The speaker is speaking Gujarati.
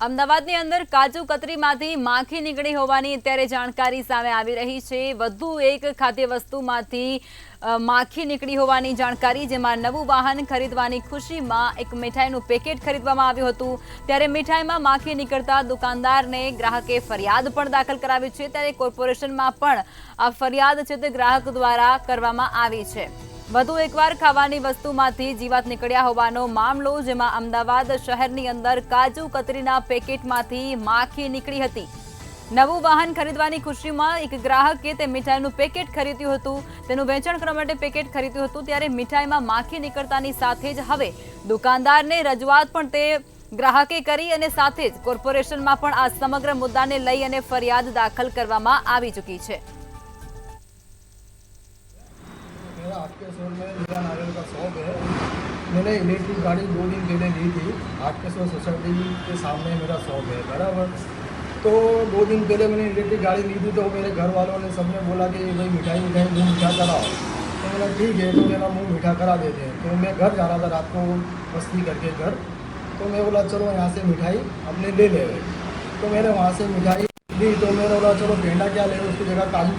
અમદાવાદની અંદર કાજુ કતરીમાંથી માખી નીકળી હોવાની અત્યારે જાણકારી સામે આવી રહી છે। વધુ એક ખાદ્ય વસ્તુમાંથી માખી નીકળી હોવાની જાણકારી, જેમાં નવું વાહન ખરીદવાની ખુશીમાં એક મીઠાઈનું પેકેટ ખરીદવામાં આવ્યું હતું, ત્યારે મીઠાઈમાં માખી નીકળતા દુકાનદારને ગ્રાહકે ફરિયાદ પણ દાખલ કરાવી છે। ત્યારે કોર્પોરેશનમાં પણ આ ફરિયાદ છે તે ગ્રાહક દ્વારા કરવામાં આવી છે। વધુ એકવાર ખાવાની વસ્તુમાંથી જીવાત નીકળ્યા હોવાનો મામલો, જેમાં અમદાવાદ શહેરની અંદર કાજુ કતરીના પેકેટમાંથી માખી નીકળી હતી। નવું વાહન ખરીદવાની ખુશીમાં એક ગ્રાહકે તે મીઠાઈનું પેકેટ ખરીદ્યું હતું, તેનું વેચાણ કરવા માટે પેકેટ ખરીદ્યું હતું, ત્યારે મીઠાઈમાં માખી નીકળતાની સાથે જ હવે દુકાનદારને રજૂઆત પણ તે ગ્રાહકે કરી અને સાથે જ કોર્પોરેશનમાં પણ આ સમગ્ર મુદ્દાને લઈ અને ફરિયાદ દાખલ કરવામાં આવી ચૂકી છે। आपके शोर में मीरा नारियल का शॉप है। मैंने इलेक्ट्रिक गाड़ी 2 दिन पहले ली थी। आपके शोर सोसाइटी के सामने मेरा शॉप है, बराबर। तो 2 दिन पहले मैंने इलेक्ट्रिक गाड़ी ली थी, तो मेरे घर वालों ने सबने बोला कि भाई मिठाई मुँह मीठा कराओ। तो मैंने ठीक है, तो मेरा मुँह मीठा करा देते हैं। तो मैं घर जा रहा था रात को मस्ती करके घर, तो मैं बोला चलो यहाँ से मिठाई अपने ले ले। तो मैंने वहाँ से मिठाई ली, तो मैंने बोला चलो पेंडा क्या ले, उसकी जगह काजू